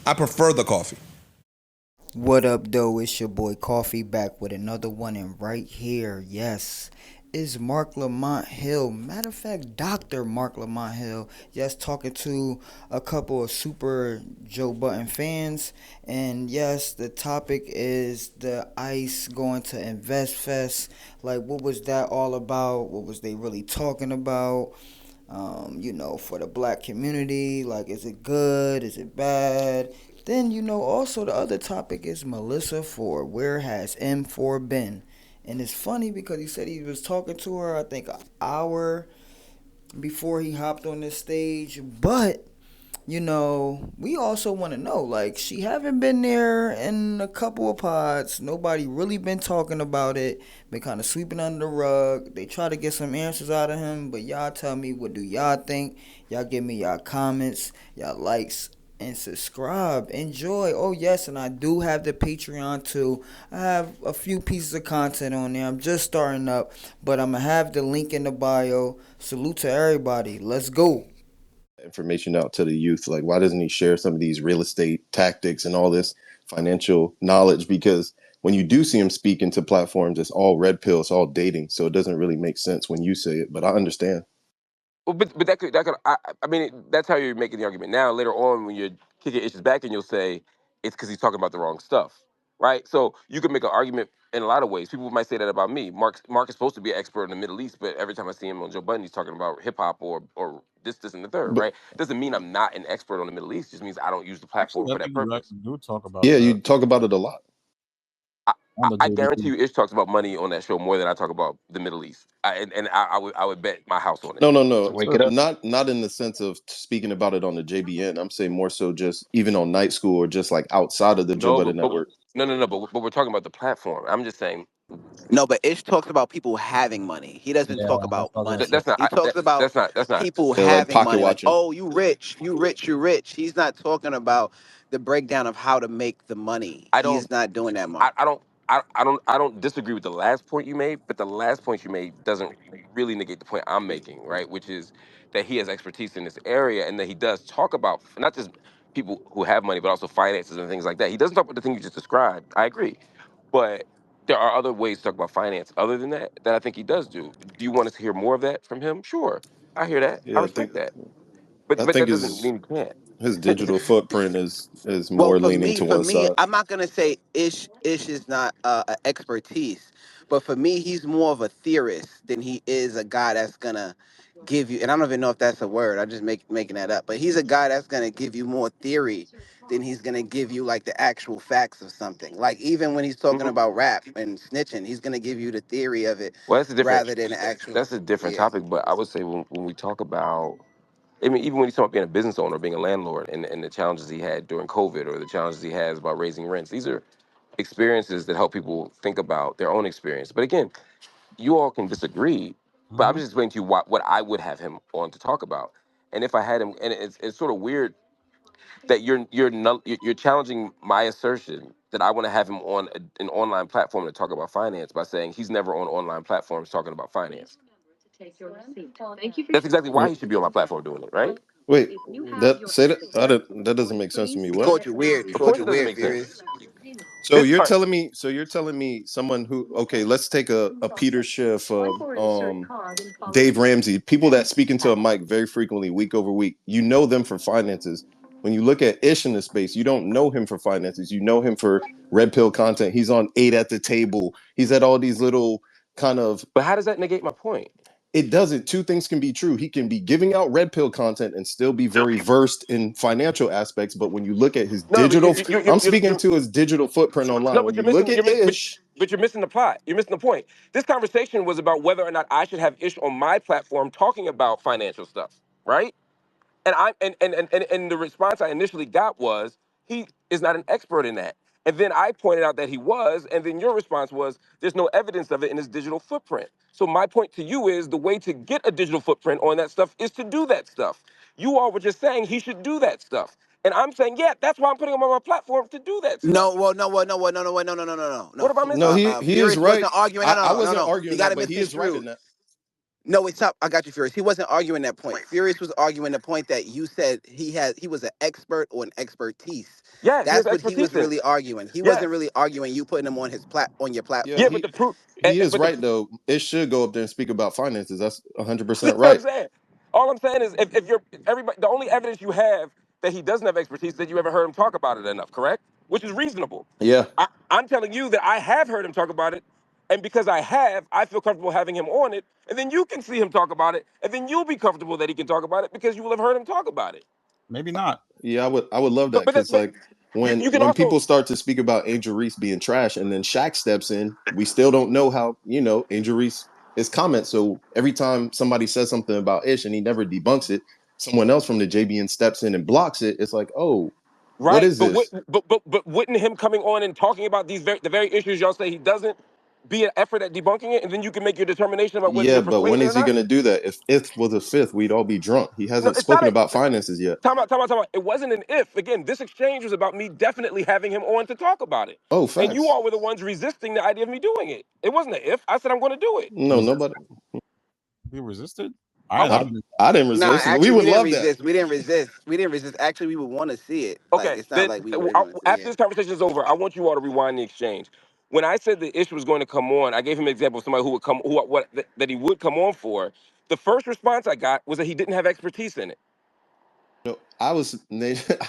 I prefer the coffee. What up, though? It's your boy Coffee back with another one, and right here, yes, is Mark Lamont Hill. Matter of fact, Dr. Mark Lamont Hill. Yes, talking to a couple of super Joe Budden fans. And yes, the topic is the ICE going to Invest Fest. Like, what was that all about? What was they really talking about? For the black community, like, is it good? Is it bad? Then, also the other topic is Melissa Ford. Where has M4 been? And it's funny because he said he was talking to her, I think, an hour before he hopped on this stage. But, we also want to know, like, she haven't been there in a couple of pods. Nobody really been talking about it. Been kind of sweeping under the rug. They try to get some answers out of him. But y'all tell me, what do y'all think? Y'all give me y'all comments, y'all likes, and subscribe. Enjoy. Oh yes, and I do have the Patreon too. I have a few pieces of content on there. I'm just starting up, but I'm gonna have the link in the bio. Salute to everybody. Let's go. Information out to the youth. Like, why doesn't he share some of these real estate tactics and all this financial knowledge? Because when you do see him speaking to platforms, it's all red pill, it's all dating. So it doesn't really make sense when you say it, but I understand. Well, but that could I mean that's how you're making the argument now. Later on, when you're kicking issues back, and you'll say it's because he's talking about the wrong stuff, right? So you can make an argument in a lot of ways. People might say that about me. Mark is supposed to be an expert in the Middle East, but every time I see him on Joe Budden, he's talking about hip hop or this and the third, But right? Doesn't mean I'm not an expert on the Middle East. It just means I don't use the platform Actually, I for that think you purpose. actually do talk about yeah, that you talk about it a lot. I, on the I guarantee JB. you, Ish talks about money on that show more than I talk about the Middle East, I would bet my house on it. No, no, To no. wake it up. Not in the sense of speaking about it on the JBN. I'm saying more so just even on night school or just like outside of the Joe No, Budden network. no. But we're talking about the platform. I'm just saying No, but Ish talks about people having money. He doesn't Yeah, talk that's about what I was gonna that, say. money. that's not He talks about that's not. people Yeah, like having pocket money. Like, watching. oh, you rich, you rich, you rich. He's not talking about the breakdown of how to make the money. I He is don't. not doing that, I, Mark. I don't. I don't disagree with the last point you made, but the last point you made doesn't really negate the point I'm making, right? Which is that he has expertise in this area and that he does talk about not just people who have money, but also finances and things like that. He doesn't talk about the thing you just described. I agree, but there are other ways to talk about finance other than that I think he does do. Do you want us to hear more of that from him? Sure, I hear that. I Yeah, respect that, I but think that doesn't mean he can't. his digital footprint is Well, more leaning to for one me, side. I'm not gonna say Ish is not a expertise, but for me, he's more of a theorist than he is a guy that's gonna give you. And I don't even know if that's a word. I'm just making that up. But he's a guy that's gonna give you more theory than he's gonna give you like the actual facts of something. Like even when he's talking hmm about rap and snitching, he's gonna give you the theory of it Well, rather than the actual. that's a different Yeah. topic. But I would say when we talk about, I mean, even when he's talking about being a business owner, being a landlord, and the challenges he had during COVID, or the challenges he has about raising rents, these are experiences that help people think about their own experience. But again, you all can disagree, but I'm Hmm. just explaining to you what I would have him on to talk about. And if I had him, and it's sort of weird that you're challenging my assertion that I want to have him on an online platform to talk about finance by saying he's never on online platforms talking about finance. That's exactly why Wait, he should be on my platform doing it, right? wait, that say that that doesn't make sense to me. He What? called you weird. He Of called course, you it doesn't weird, make sense. furious. So This you're part, telling me, someone who, okay, let's take a Peter Schiff, Dave Ramsey, people that speak into a mic very frequently, week over week. You know them for finances. When you look at Ish in the space, you don't know him for finances. You know him for red pill content. He's on Eight at the Table. He's at all these little kind of. but how does that negate my point? It doesn't. Two things can be true. He can be giving out red pill content and still be very versed in financial aspects. But when you look at his No, but digital, I'm speaking to his digital footprint no, online. When but you look at Ish, you're missing the plot. You're missing the point. This conversation was about whether or not I should have Ish on my platform talking about financial stuff, right? And the response I initially got was he is not an expert in that. And then I pointed out that he was, and then your response was there's no evidence of it in his digital footprint. So my point to you is the way to get a digital footprint on that stuff is to do that stuff. You all were just saying he should do that stuff. And I'm saying, yeah, that's why I'm putting him on my platform to do that No, stuff. well, no, well, no, well, no, no, well, no, no. What am I no, missing? he is Furious right. wasn't arguing. No, no, I no, no, wasn't no. He arguing got that, it but he is right in misconstrued. that. No, it's not. I got you, Furious. He wasn't arguing that point. Furious was arguing the point that you said he was an expert or an expertise. Yes, he has That's what he was expertise in really it. arguing. He wasn't Yes. really arguing you putting him on on your Yeah, Yeah, platform. but the proof. he is But the right though. It should go up there and speak about finances. That's 100% That's what I'm right. saying. All I'm saying is, if you're everybody, the only evidence you have that he doesn't have expertise is that you ever heard him talk about it enough, correct? Which is reasonable. Yeah. I'm telling you that I have heard him talk about it, and because I have, I feel comfortable having him on it, and then you can see him talk about it, and then you'll be comfortable that he can talk about it because you will have heard him talk about it. Maybe not. Yeah, I would love But that but, that, because but like you can when also people start to speak about Angel Reese being trash and then Shaq steps in, we still don't know how, Angel Reese is comment. So every time somebody says something about Ish and he never debunks it, someone else from the JBN steps in and blocks it. It's like, oh, what right, is this? but wouldn't him coming on and talking about the very issues y'all say he doesn't be an effort at debunking it, and then you can make your determination about whether Yeah, you're but when persuaded or is he not? gonna do that? If it was a fifth, we'd all be drunk. He No, hasn't it's not spoken a about finances yet. time out. It wasn't an if. Again, this exchange was about me definitely having him on to talk about it. Oh, And you facts. all were the ones resisting the idea of me doing it. It wasn't an if. I said I'm going to do it. No, Resist. nobody. He resisted. I I want. I, didn't. I didn't Nah, resist. We actually, we would didn't love that. resist. We didn't resist. We didn't resist. Actually, we would want to see it. Like Okay, it's not then like we were going to say after it. this conversation is over, I want you all to rewind the exchange. When I said the issue was going to come on, I gave him an example of somebody who would come, who what that he would come on for. The first response I got was that he didn't have expertise in it. No, I was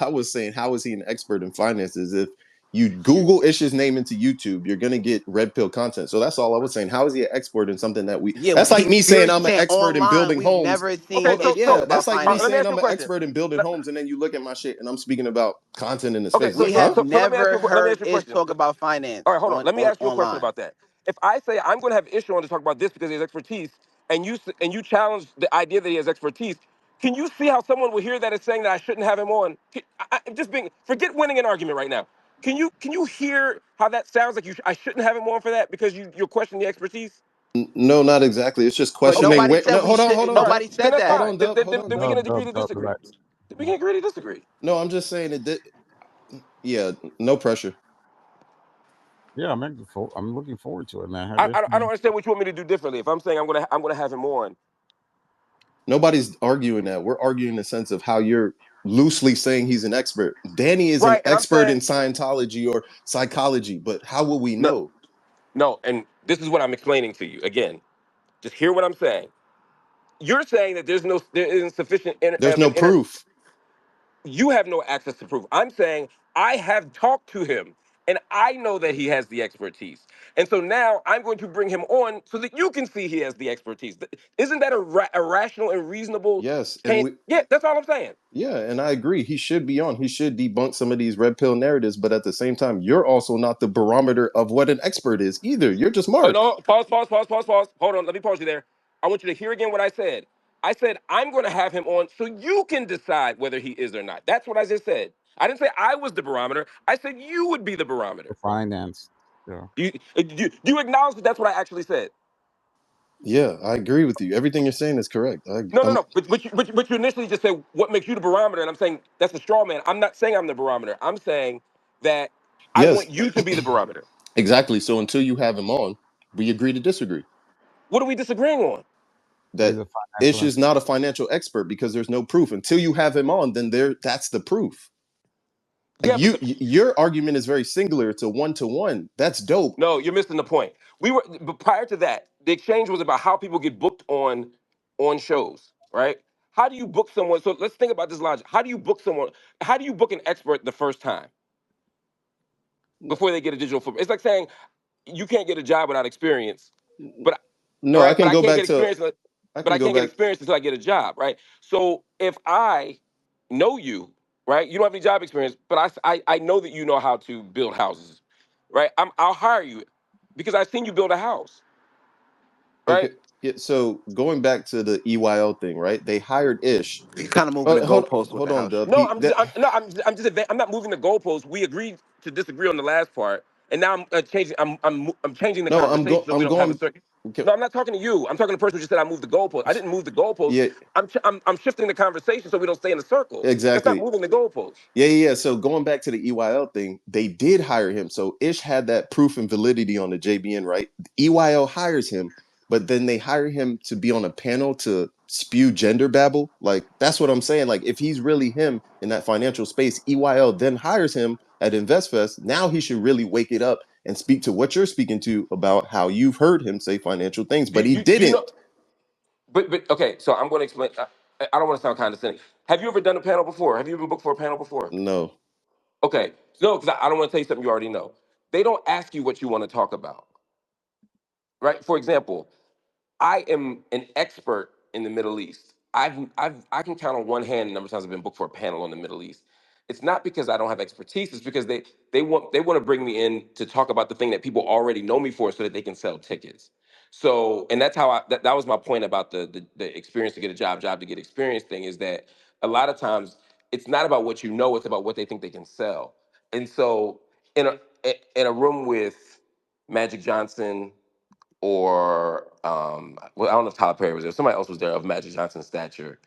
I was saying, how is he an expert in finances? If you Google Ish's name into YouTube, you're gonna get red pill content. So that's all I was saying. How is he an expert in something that we? Yeah, That's like me saying Furious is I'm an saying expert in online. building We've homes. never seen Okay, Hold on, Ish so talk yeah, about that's like me let me saying ask finances. you I'm a an question. expert in building Let- homes, and then you look at my shit and I'm speaking about content in his Okay, face. Like, We huh? have so let me ask never you let me ask heard you a Ish question. talk about All finance right, hold on. on, Let me ask you a question online. about that. If I say I'm going to have Ish on to talk about this because he has expertise, and you challenge the idea that he has expertise, can you see how someone will hear that as saying that I shouldn't have him on? I'm just being forget winning an argument right now. Can you hear how that sounds like I shouldn't have him on for that because you're questioning the expertise? No, not exactly. It's just But Okay, questioning. nobody Wait, said no, we hold shouldn't. on, all right, Dub. Nobody then said that's Hold that. fine. on, Dub. Hold on, Then we can Dub. agree to Dub, disagree. relax. Then we can agree to disagree. No, I'm just saying it. Yeah, no pressure. Yeah, I'm looking forward to it, man. Have I, Ish I, I don't on. understand what you want me to do differently. If I'm saying I'm gonna have him on, Nobody's arguing that. We're arguing in the sense of how you're loosely saying he's an expert. Danny is an right? And I'm expert saying in Scientology or psychology, but how will we no, know? no. And this is what I'm explaining to you again. Just hear what I'm saying. You're saying that there isn't sufficient There's no proof. you have no access to proof. I'm saying I have talked to him and I know that he has the expertise. And so now I'm going to bring him on so that you can see he has the expertise. Isn't that a rational and reasonable Yes, and change? we Yeah, that's all I'm saying. yeah, and I agree. He should be on. He should debunk some of these red pill narratives, but at the same time, you're also not the barometer of what an expert is either. You're just Oh Mark. no, pause. Hold on, let me pause you there. I want you to hear again what I said. I said I'm going to have him on so you can decide whether he is or not. That's what I just said. I didn't say I was the barometer. I said you would be the For barometer. finance. Yeah. Do you acknowledge that that's what I actually said? Yeah, I agree with you. Everything you're saying is correct. I'm No. But you initially just said what makes you the barometer, and I'm saying that's a straw man. I'm not saying I'm the barometer. I'm saying that I yes, want you to be the barometer. exactly. So until you have him on, we agree to disagree. What are we disagreeing on? He's That a financial Ish is institution. not a financial expert because there's no proof. Until you have him on, then that's the proof. Like Yeah, but your argument is very singular. It's a one to one. That's dope. no, you're missing the point. But prior to that, the exchange was about how people get booked on shows, right? How do you book someone? So let's think about this logic. How do you book someone? How do you book an expert the first time before they get a digital footprint? It's like saying you can't get a job without experience, but all No, I right, but can I go can't back get to experience. I But can I go can't get back. experience until I get a job, right? So if I know you, right, you don't have any job experience, but I know that you know how to build houses, right? I'll hire you because I've seen you build a house, Okay. right? Yeah, so going back to the EYL thing, right? They hired Ish. He's kind of moving the goalposts with Hold the on, house Dub. shit. No, I'm not moving the goalposts. We agreed to disagree on the last part, and now I'm changing. I'm changing the No, conversation so we I'm don't have a going certain. okay, No, I'm not talking to you. I'm talking to the person who just said I moved the goalpost. I didn't move the goalpost. yeah, I'm shifting the conversation so we don't stay in a circle. That's not exactly. moving the goalpost. Yeah. So going back to the EYL thing, they did hire him. So Ish had that proof and validity on the JBN, right? EYL hires him, but then they hire him to be on a panel to spew gender babble. Like that's what I'm saying. Like if he's really him in that financial space, EYL then hires him at InvestFest. Now he should really wake it up and speak to what you're speaking to about how you've heard him say financial things, but he Do you know? didn't. But okay, so I'm going to explain. I don't want to sound condescending. Have you ever done a panel before? Have you been booked for a panel before? No. Okay, no, because I don't want to tell you something you already know. They don't ask you what you want to talk about, right? For example, I am an expert in the Middle East. I can count on one hand the number of times I've been booked for a panel on the Middle East. It's not because I don't have expertise. It's because they want to bring me in to talk about the thing that people already know me for, so that they can sell tickets. So, and that's how that was my point about the experience to get a job to get experience thing, is that a lot of times it's not about what you know, it's about what they think they can sell. And so in a room with Magic Johnson, or well, I don't know if Tyler Perry was there. Somebody else was there of Magic Johnson's stature.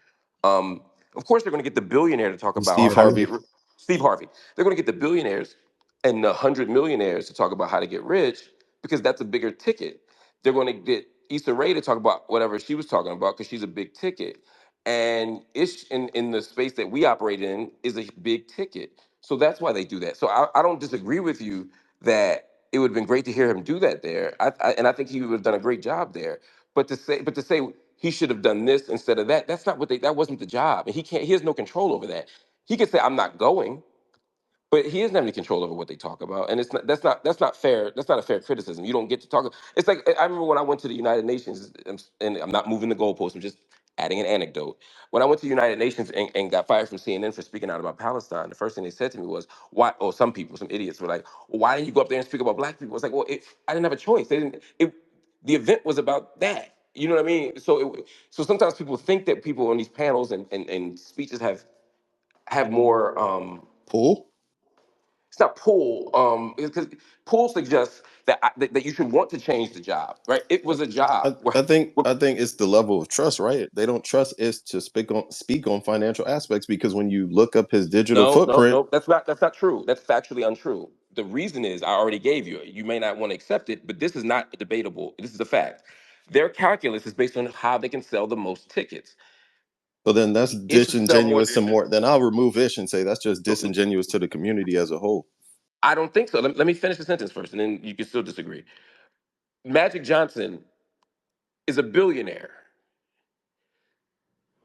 Um, of course, they're going to get the billionaire to talk about Steve how to Harvey. get Harvey. Steve Harvey. They're going to get the billionaires and the 100 millionaires to talk about how to get rich, because that's a bigger ticket. They're going to get Issa Rae to talk about whatever she was talking about, because she's a big ticket. And Ish in the space that we operate in is a big ticket. So that's why they do that. So I don't disagree with you that it would have been great to hear him do that there. And I think he would have done a great job there. But to say he should have done this instead of that, that wasn't the job. And he has no control over that. He could say, I'm not going, but he doesn't have any control over what they talk about, and that's not fair. That's not a fair criticism. You don't get to talk. It's like I remember when I went to the United Nations, and I'm not moving the goalpost. I'm just adding an anecdote. When I went to the United Nations and got fired from CNN for speaking out about Palestine, the first thing they said to me was, "Why?" Or some people, some idiots, were like, "Why didn't you go up there and speak about black people?" It's like, well, I didn't have a choice. They didn't. The event was about that. You know what I mean? So sometimes people think that people on these panels and speeches have more. Pool? It's not pull, because pull suggests that you should want to change the job, right? It was a job. I think it's the level of trust, right? They don't trust is to speak on financial aspects because when you look up his digital No, no, footprint, no. That's not true. That's factually untrue. The reason is I already gave you. You may not want to accept it, but this is not debatable. This is a fact. Their calculus is based on how they can sell the most tickets. so then that's It should sell more. disingenuous to more. Then I'll remove Ish and say that's just disingenuous to the community as a whole. I don't think so. Let me finish the sentence first, and then you can still disagree. Magic Johnson is a billionaire.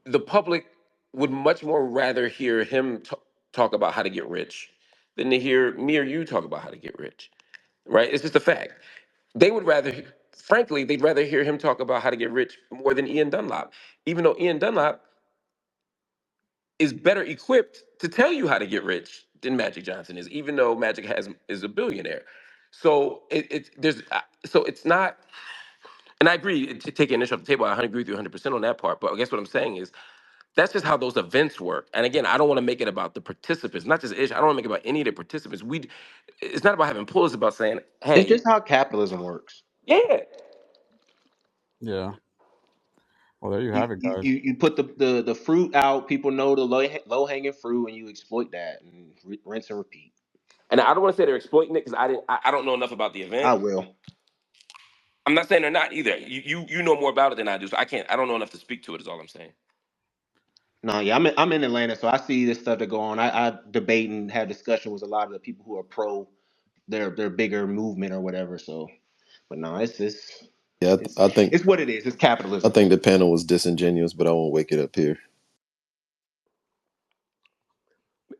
The public would much more rather hear him talk about how to get rich than to hear me or you talk about how to get rich, right? It's just a fact. They would rather, frankly, they'd rather hear him talk about how to get rich more than Ian Dunlop, even though Ian Dunlop is better equipped to tell you how to get rich than Magic Johnson is, even though Magic is a billionaire. So so it's not. And I agree to take initial off the table. I agree with you 100% on that part. But I guess what I'm saying is that's just how those events work. And again, I don't want to make it about the participants, not just Ish. I don't want to make it about any of the participants. It's not about having pull. It's about saying, It's hey, just how capitalism works. yeah. Yeah. Well, there you You have it, you guys. you, you put the fruit out. People know the low hanging fruit, and you exploit that and rinse and repeat. And I don't want to say they're exploiting it because I don't know enough about the I event. will. I'm not saying they're not either. You know more about it than I do, so I don't know enough to speak to it. Is all I'm saying. No, yeah, I'm in Atlanta, so I see this stuff that go on. I debate and have discussion with a lot of the people who are pro their bigger movement or whatever. So, but no, Yeah, it's I think it's what it is. It's I capitalism. think the panel was disingenuous, but I won't wake it up here.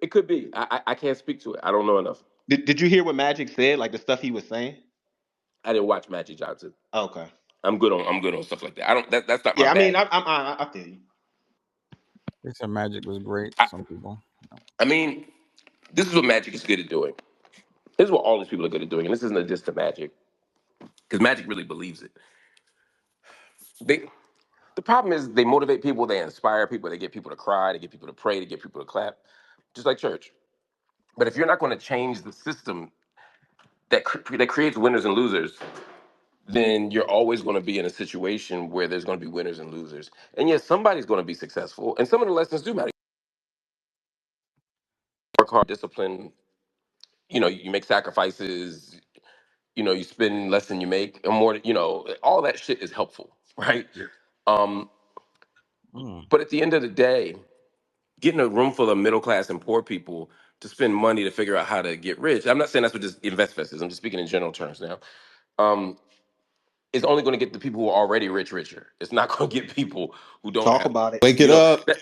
It could be. I can't speak to it. I don't know enough. Did you hear what Magic said? Like the stuff he was saying? I didn't watch Magic Johnson. Okay. I'm good on stuff like that. I don't. That's not my Yeah, I mean, bag. I feel you. They said Magic was great. I, Some people. I mean, this is what Magic is good at doing. This is what all these people are good at doing, and this isn't a diss to Magic because Magic really believes it. They The problem is they motivate people, they inspire people, they get people to cry, they get people to pray, they get people to clap, just like church. But if you're not going to change the system that creates winners and losers, then you're always going to be in a situation where there's going to be winners and losers. And yes, somebody's going to be successful, and some of the lessons do matter. Work hard, discipline. You make sacrifices. you spend less than you make, or more. All that shit is helpful, right? Um, Mm. but at the end of the day, getting a room full of middle class and poor people to spend money to figure out how to get rich. I'm not saying that's what this InvestFest is. I'm just speaking in general terms now. Um, it's only going to get the people who are already rich richer. It's not going to get people who don't Talk have. about it. Wake You it know, up. that,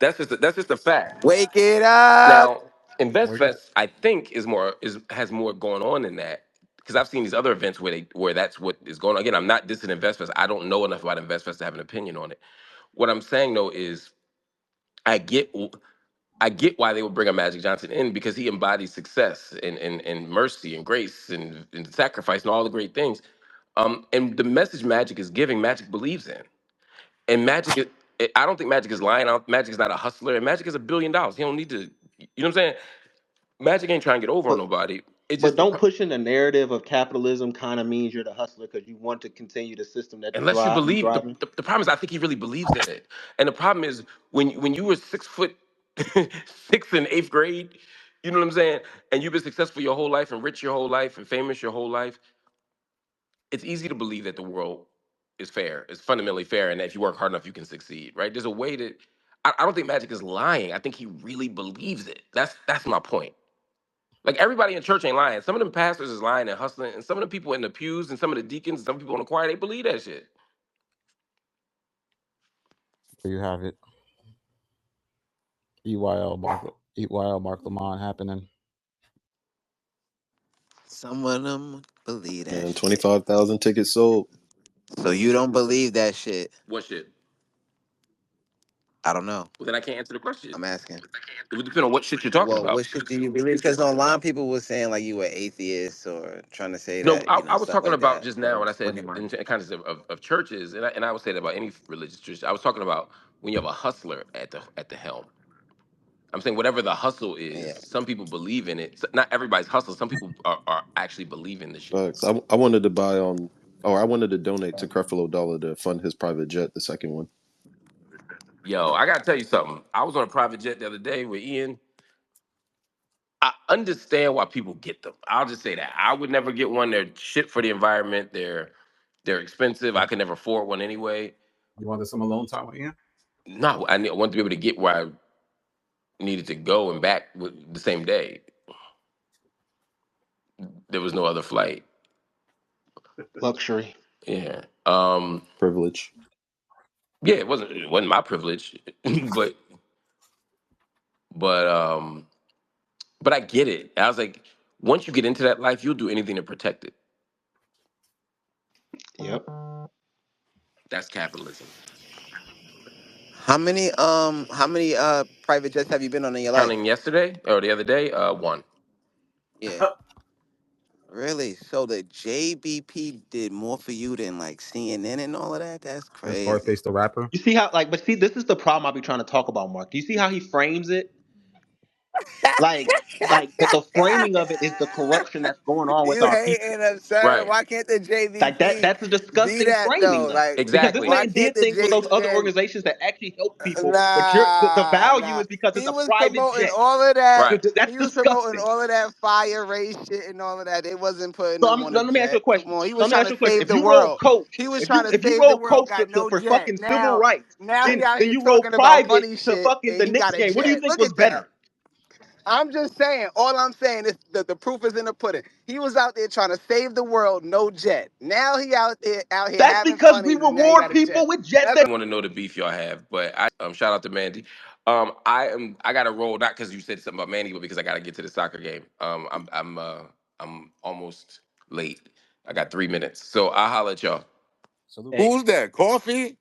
that's just a fact. Wake it up. Now, InvestFest, I think, has more going on than that because I've seen these other events where that's what is going on. Again, I'm not dissing InvestFest. I don't know enough about InvestFest to have an opinion on it. What I'm saying though is I get I get why they would bring a Magic Johnson in because he embodies success and mercy and grace and sacrifice and all the great things. And the message Magic is giving, Magic believes in. And I don't think Magic is lying. Magic is not a hustler. And Magic is $1 billion. He don't need to, you know what I'm saying? Magic ain't trying to get over on But nobody. It's but just don't pushing the narrative of capitalism kind of means you're the hustler because you want to continue the system that unless you you believe, thrive in. the problem is I think he really believes in it. And the problem is when you were 6 foot six in eighth grade, you know what I'm saying? And you've been successful your whole life and rich your whole life and famous your whole life, it's easy to believe that the world is fair. It's fundamentally fair, and that if you work hard enough, you can succeed. Right? There's a way that I don't think Magic is lying. I think he really believes it. That's my point. Like everybody in church ain't lying. Some of them pastors is lying and hustling, and some of the people in the pews and some of the deacons, and some people in the choir, they believe that shit. There you have it. EYL Mark Lamont happening. Some of them believe that And shit. 25,000 tickets sold. So you don't believe that shit? What shit? I don't know. Well, then I can't answer the question. I'm asking. It would depend on what shit you're talking Well, about. what shit do you believe? Because online people were saying like you were atheist or trying to say No, that, I was stuff talking like about that. just now when I What do said you in want? context of churches, and I would say that about any religious church. I was talking about when you have a hustler at the helm. I'm saying whatever the hustle is, Yeah. some people believe in it. Not everybody's hustle. Some people are actually believe in the shit. Facts. I wanted to buy or I wanted to donate to Creflo Dollar to fund his private jet, the second one. Yo, I gotta tell you something. I was on a private jet the other day with Ian. I understand why people get them. I'll just say that. I would never get one. They're shit for the environment. They're expensive. I could never afford one anyway. You wanted some alone time with Ian? No, I want to be able to get where I needed to go and back with the same day. There was no other flight. Luxury. Yeah. Privilege. Yeah, it wasn't my privilege, but but um but I get it. I was like, once you get into that life, you'll do anything to protect it. Yep. That's capitalism. How many private jets have you been on in your life? Counting yesterday or the other day, one. Yeah. Really? So the JBP did more for you than like CNN and all of that? That's And crazy. Scarface the rapper. You see how but see this is the problem I be trying to talk about, Mark. Do you see how he frames it? Like the framing of it is the corruption that's going on with You our people. hating absurd. Right. Why can't the Like JVP that's a be disgusting that framing though? though. Like, Because this Exactly. why man can't did the things with those other JVP? organizations that actually help people, but the Nah, value nah. is because it's He a was private promoting jet. all of that. Right. That's He was promoting disgusting. all of that fire race shit and all of that. They wasn't putting So them on a let me ask you a jet. Come question. on, he was Let me trying ask to you a question. save If the you roll world. coach, He was trying to if you save the roll world. coach Got no for jet. fucking civil Now, rights, now he out then here you roll talking about private funny to shit, fucking and the he got Knicks a game, what do you jet. think Look was at that. better? I'm just saying. All I'm saying is that the proof is in the pudding. He was out there trying to save the world, no jet. Now he out here That's having because we funnies, and now he reward got a jet. people with jets That's that. I want to know the beef y'all have, but shout out to Mandy. I gotta roll not because you said something about Mandy, but because I gotta get to the soccer game. I'm almost late. I got 3 minutes, so I'll holler at y'all. Salute. Who's that? Coffee?